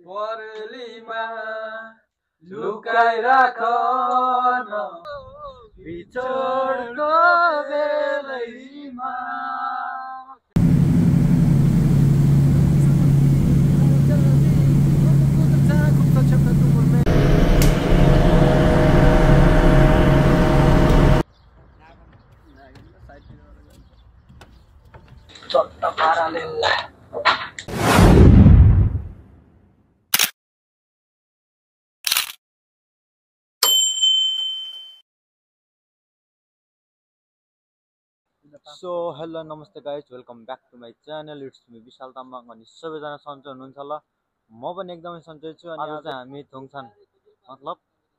परेलीमा लुकाइ राख न बिछोडको बेलैमा। चट्टा पाराले सो हेलो नमस्ते guys, welcome back to my channel. It's me Vishal Tamang. अनि सबैजना सन्चै हुनुहुन्छ होला? म पनि एकदमै सन्चै छु। अनि आज हामी थोङसान मतलब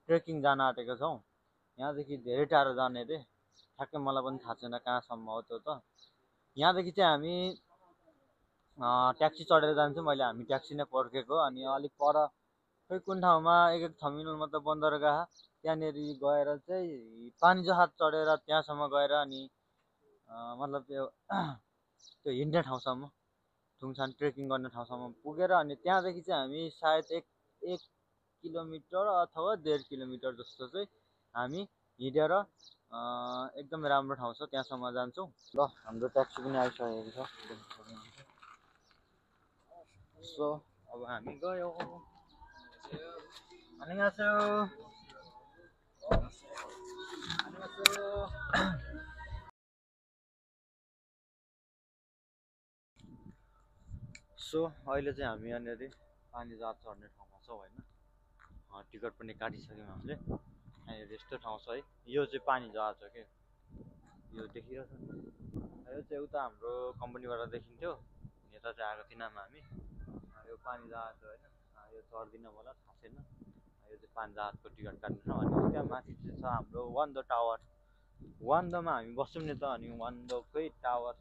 ट्रेकिङ जान आँटेको छौँ। यहाँदेखि धेरै टाढो जाने रे, ठ्याक्कै मलाई पनि थाहा छैन कहाँसम्म हो त्यो त। यहाँदेखि चाहिँ हामी ट्याक्सी चढेर जान्छौँ। अहिले हामी ट्याक्सी नै पर्खेको। अनि अलिक पर खै कुन ठाउँमा एक थमिनल मतलब बन्दरगाह, त्यहाँनिर गएर चाहिँ पानी जहाज चढेर त्यहाँसम्म गएर अनि मतलब त्यो हिँड्ने ठाउँसम्म, थुङसान ट्रेकिङ गर्ने ठाउँसम्म पुगेर अनि त्यहाँदेखि चाहिँ हामी सायद एक किलोमिटर अथवा 1.5 किलोमिटर जस्तो चाहिँ हामी हिँडेर एकदमै राम्रो ठाउँ छ त्यहाँसम्म जान्छौँ। ल, हाम्रो ट्याक्सी पनि आइसकेको छ। सो अब हामी गयौँ। सो अहिले चाहिँ हामी यहाँनिर पानी जहाज चढ्ने ठाउँमा छौँ होइन। टिकट पनि काटिसक्यौँ हामीले। यहाँनिर यस्तो ठाउँ छ है। यो चाहिँ पानी जहाज हो कि, यो देखिरहेको छ। यो चाहिँ उता हाम्रो कम्पनीबाट देखिन्थ्यो। यता चाहिँ आएको थिएनौँ हामी। यो पानी जहाज हो होइन। यो चढ्दिनँ होला, थाहा छैन। यो चाहिँ पानी जहाजको टिकट काट्ने ठाउँ। अनि त्यहाँ माथि चाहिँ छ हाम्रो वान्दो टावर। वान्दोमा हामी बस्छौँ नि त। अनि वान्दोकै टावर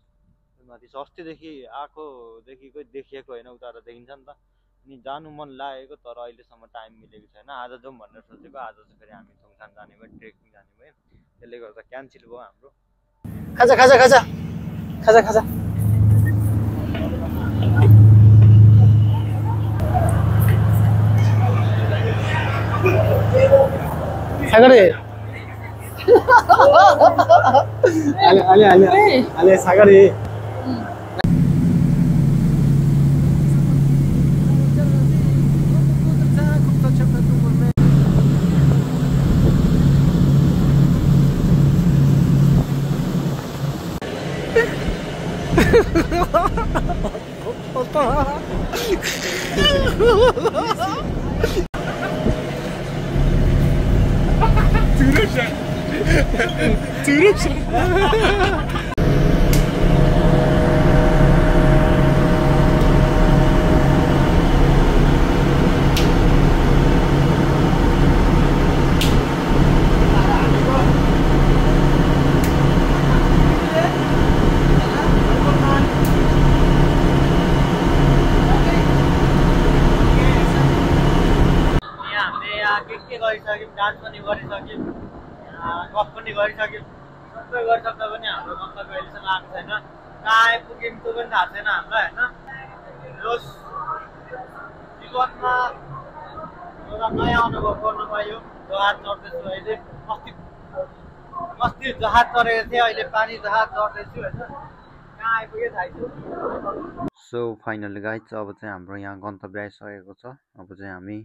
माथि अस्तिदेखि आएकोदेखिकै देखिएको होइन, उता देखिन्छ नि त। अनि जानु मन लागेको, तर अहिलेसम्म टाइम मिलेको छैन। आज जाउँ भनेर सोचेको। आज चाहिँ फेरि हामी थुङसान जाने भयो, ट्रेकिङ जाने भयो। त्यसले गर्दा क्यान्सल भयो हाम्रो। खाजा खाजा खाजा खाजा खाजा सागरे आले सागरे गरिसक्यौँ, डान्स पनि गरिसक्यौँ, गफ पनि गरिसक्यौँ। सबै गरिसक्दा पनि हाम्रो गन्तव्य अहिलेसम्म आएको छैन। कहाँ आइपुग्यौँ त्यो पनि थाहा छैन हामीलाई होइन। यो जीवनमा एउटा नयाँ अनुभव गर्नु पायो। जहाज चढ्दैछु अहिले। अस्ति जहाज चढेको थिएँ, अहिले पानी जहाज चढ्दैछु होइन। कहाँ आइपुग्यो थाहै छैन। सो फाइनली गाइज, अब चाहिँ हाम्रो यहाँ गन्तव्य आइसकेको छ। अब चाहिँ हामी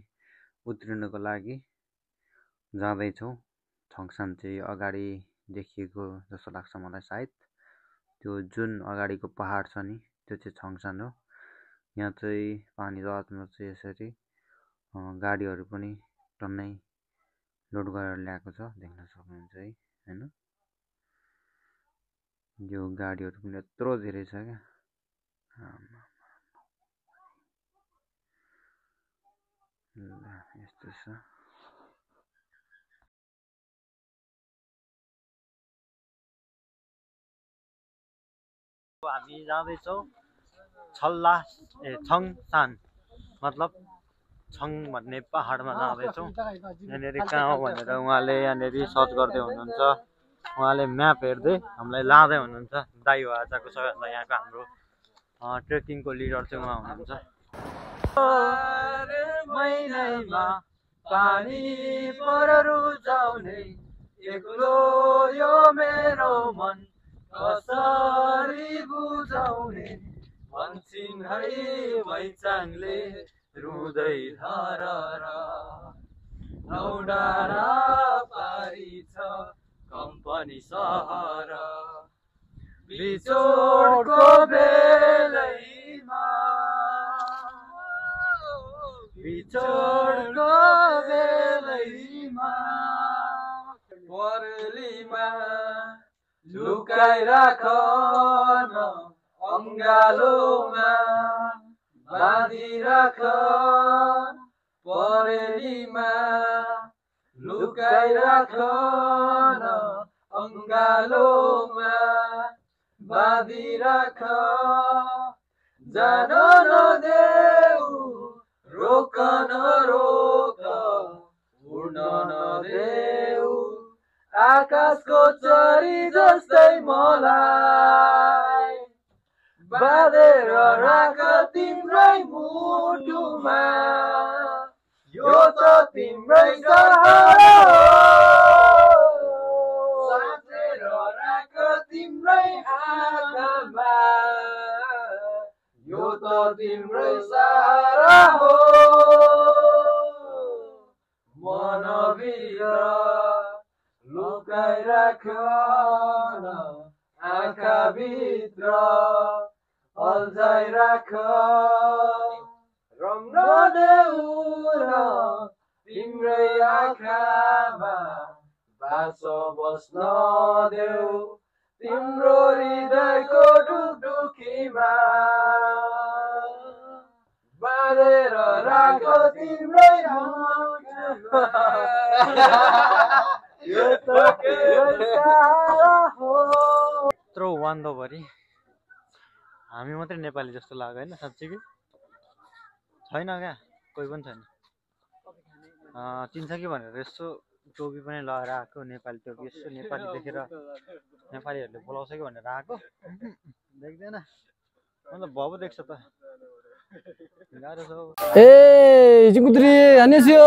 उत्रिनुको लागि जाँदैछौँ। थङसान चाहिँ अगाडि देखिएको जस्तो लाग्छ मलाई। सायद त्यो जुन अगाडिको पहाड छ नि, त्यो चाहिँ थङसान हो। यहाँ चाहिँ पानी जहाजमा चाहिँ यसरी गाडीहरू पनि टन्नै लोड गरेर ल्याएको छ, देख्न सक्नुहुन्छ है होइन। यो गाडीहरू पनि यत्रो धेरै छ क्या। यस्तो छ। हामी जाँदैछौँ थङसान मतलब छङ भन्ने पहाडमा जाँदैछौँ। यहाँनिर कहाँ हो भनेर उहाँले यहाँनिर सर्च गर्दै हुनुहुन्छ। उहाँले म्याप हेर्दै हामीलाई लाँदै हुनुहुन्छ। दाइ हो आजको सबैभन्दा यहाँको हाम्रो ट्रेकिङको लिडर चाहिँ उहाँ हुनुहुन्छ। महिनामा पानी पर रुजाउने एक्लो यो मेरो मन कसरी बुझाउने भन्छन् है मैचाङले रुँदै धरर नौडारा पारी छ कम्पनी सहर बिछोडको बेलैमा परेलीमा लुकाइराख न अङ्गालोमा बाँधिराख परेलीमा लुकाइराख न अङ्गालोमा बाँधिराख जान नदेऊ रोक नरोक उड्न नदेऊ आकाशको चरी जस्तै मलाई बाँधेर राख तिम्रै मुटुमा यो त तिम्रै सहारा साँचेर राख तिम्रै आँखामा यो त तिम्रै सहारा हो मनभित्र लुकाइराख न आँखाभित्र अल्झाइराख रम्न देऊ न तिम्रै आँखामा बास बस्न देऊ तिम्रो हृदयको ढुकढुकीमा बाँधेर राख तिम्रै यत्रो वान्दभरि हामी मात्रै नेपाली जस्तो लाग्यो होइन साँच्चीकै छैन क्या कोही पनि छैन चिन्छ कि भनेर यसो टोपी पनि लगाएर आएको नेपाली टोपी यसो नेपाली देखेर नेपालीहरूले बोलाउँछ कि भनेर आएको देख्दैन मतलब भव देख्छ त गाह्रो छ ए जिकुद्री हानेस्यो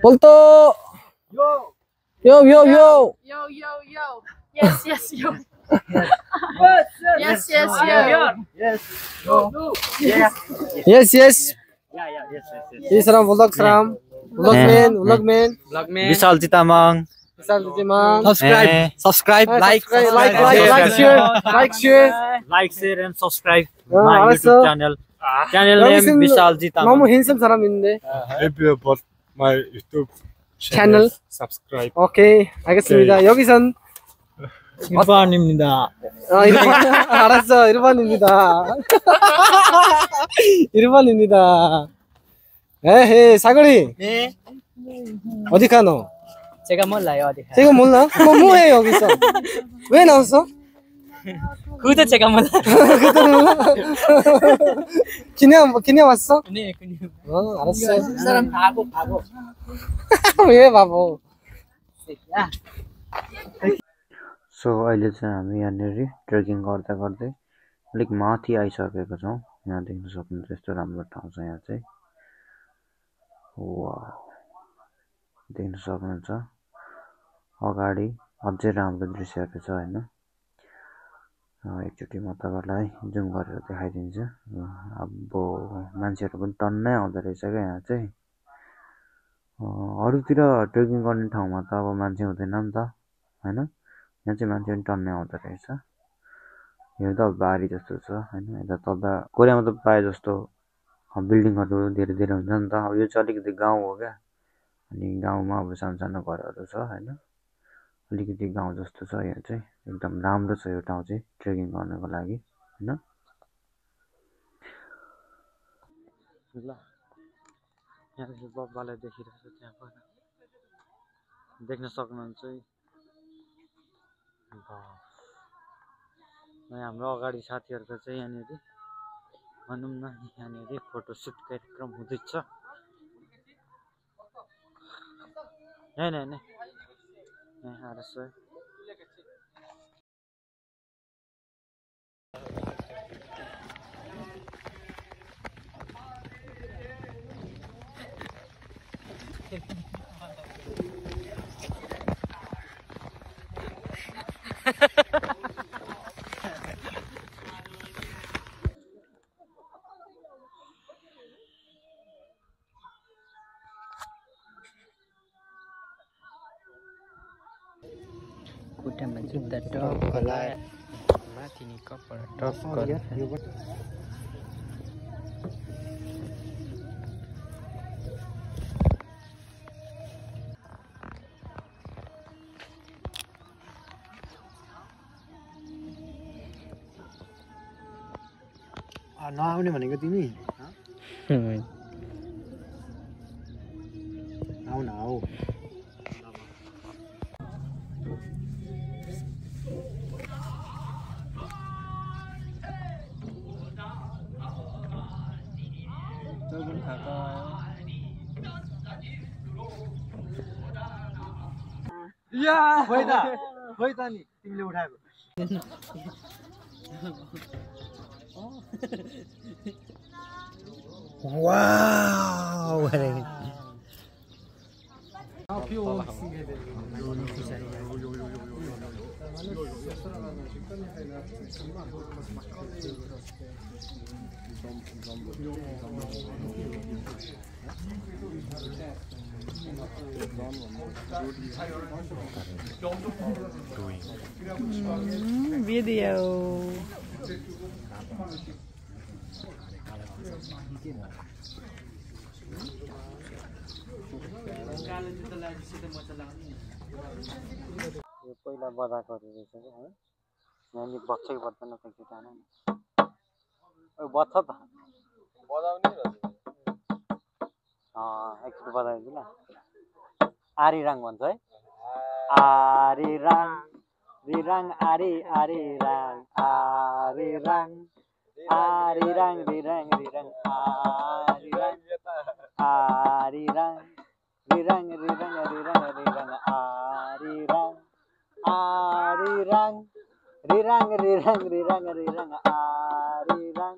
बोल्तो यो यो यो Yo, yo, yo. Yes, yes, yo. Yes, yes, yo. यस यस ये सलाम व्लॉग सलाम vlog man Vishal Chitamang subscribe like share and subscribe my YouTube channel name Vishal Chitamang मामु हिंसम सलाम 인데 my YouTube channel subscribe. 오케이 알겠습니다. 여기선 일반입니다. 알았어 1번입니다. 1번입니다. 에헤 사거리 네. 어디 가노? 제가 몰라요, 어디 가요. 제가 몰라? 뭐 뭐해 여기서? 왜 나왔어? 그것도 제가 몰라요. 그것도 몰라? 기내 왔어? 네, 그냥. 알았어. 그 사람 바보. 왜 바보? 야. So अहिले चाहिँ हामी यहाँनिर ट्रेकिङ गर्दा गर्दै अलिक माथि आइसकेको छौँ यहाँ देख्न सक्नुहुन्छ यस्तो राम्रो ठाउँ छ यहाँ चाहिँ वाउ देख्न सक्नुहुन्छ अगाडि अझै राम्रो दृश्यहरू छ होइन एकचोटि म तपाईँलाई जुम गरेर देखाइदिन्छु अब मान्छेहरू पनि टन्नै आउँदो रहेछ क्या यहाँ चाहिँ अरूतिर ट्रेकिङ गर्ने ठाउँमा त अब मान्छे हुँदैन नि त होइन यहाँ चाहिँ मान्छे पनि टन्नै आउँदो रहेछ यो त बारी जस्तो छ होइन यता तल्दा कोरियामा त प्रायः जस्तो बिल्डिङहरू धेरै धेरै हुन्छ नि त अब यो चाहिँ अलिकति गाउँ हो क्या अनि गाउँमा अब सानो सानो घरहरू छ होइन अलिकति गाउँ जस्तो छ यो चाहिँ एकदम राम्रो छ यो ठाउँ चाहिँ ट्रेकिङ गर्नको लागि होइन ल यहाँ बब्बालाई देखिरहेको छ त्यहाँ पर देख्न सक्नुहुन्छ हाम्रो अगाडि साथीहरूको चाहिँ यहाँनिर भनौँ न यहाँनिर फोटोसुट कार्यक्रम हुँदैछ नहीं RS खुट्टामा जुत्ता टप लगाए माथि नि कपडा टप गरेर नआउने भनेको तिमी आउ न आऊ खोइ त नि तिमीले उठाएको वाउ video यो पहिला बजाएको रहेछ कि है यहाँनिर बज्छ कि बज्दैन त केटा नै बज्छ त बजाउने एकचोटि बजाइदिनु ल आरिराङ भन्छ है आरिराङ रिराङ आरी आरिराङ आरिराङ आरिराङ रिराङ रिराङ आरिराङ आरिराङ रिराङ रिराङ रिराङ रिराङ आरिराङ आरिराङ रिराङ रिराङ रिराङ रिराङ आरिराङ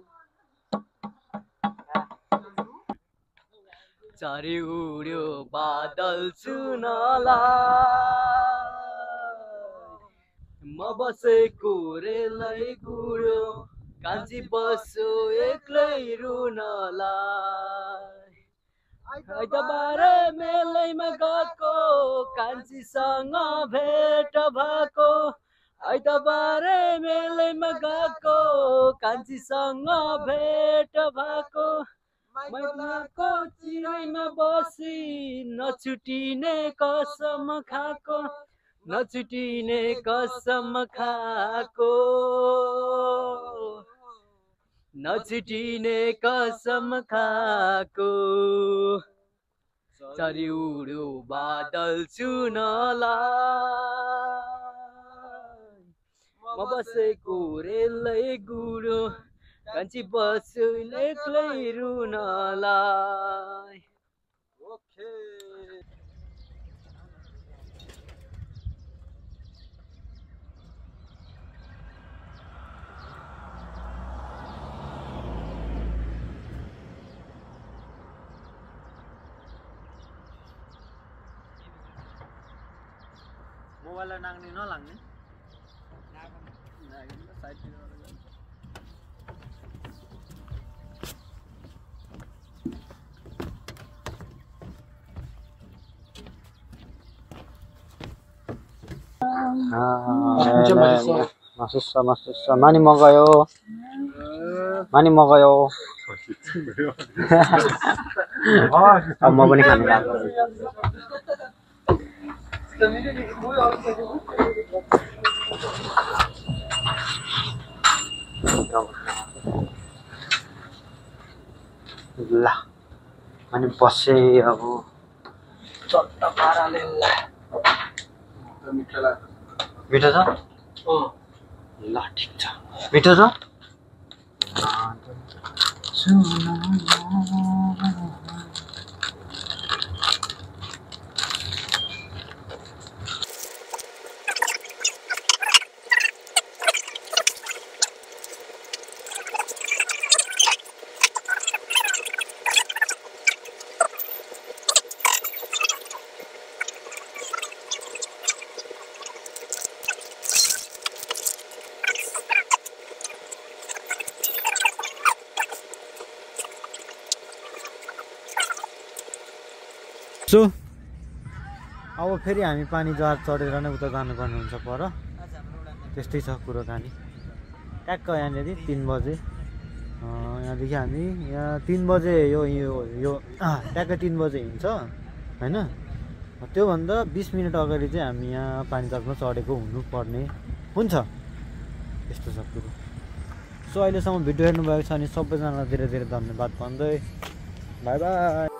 चारी उड्यो बादल चुनलाई म बसेको रेलै गुड्यो कान्छी बस्यो एक्लै रुनलाई आइतबार मेलैमा गएको कान्छीसँग भेट भएको आइतबार मेलैमा गएको कान्छीसँग भेट भएको मैनाको चिराइमा बसी नछुटिने कसम खाएको नछुटिने कसम खाएको नछुटिने कसम खाएको चरी उड्यो बादल चुनलाई म बसेको रेलै गुड्यो कान्छी बस्यो एक्लै रुनलाई मोबाइललाई नाग्ने नलाग्ने मानी मगायो अब म पनि खानु लाग्यो ल अनि बसे अब चट्ट पाराले मिठो छ ल ठिक छ मिठो छ सो अब फेरि हामी पानी जहाज चढेर नै उता जानुपर्ने हुन्छ पर त्यस्तै छ कुरोकानी ट्याक्क यहाँनिर 3 बजे यहाँदेखि हामी यहाँ 3 बजे यो ट्याक्क 3 बजे हिँड्छ होइन त्योभन्दा 20 मिनट अगाडि चाहिँ हामी यहाँ पानी जहाजमा चढेको हुनुपर्ने हुन्छ यस्तो छ कुरो सो अहिलेसम्म भिडियो हेर्नुभएको छ अनि सबैजनालाई धेरै धेरै धन्यवाद भन्दै बाई बाई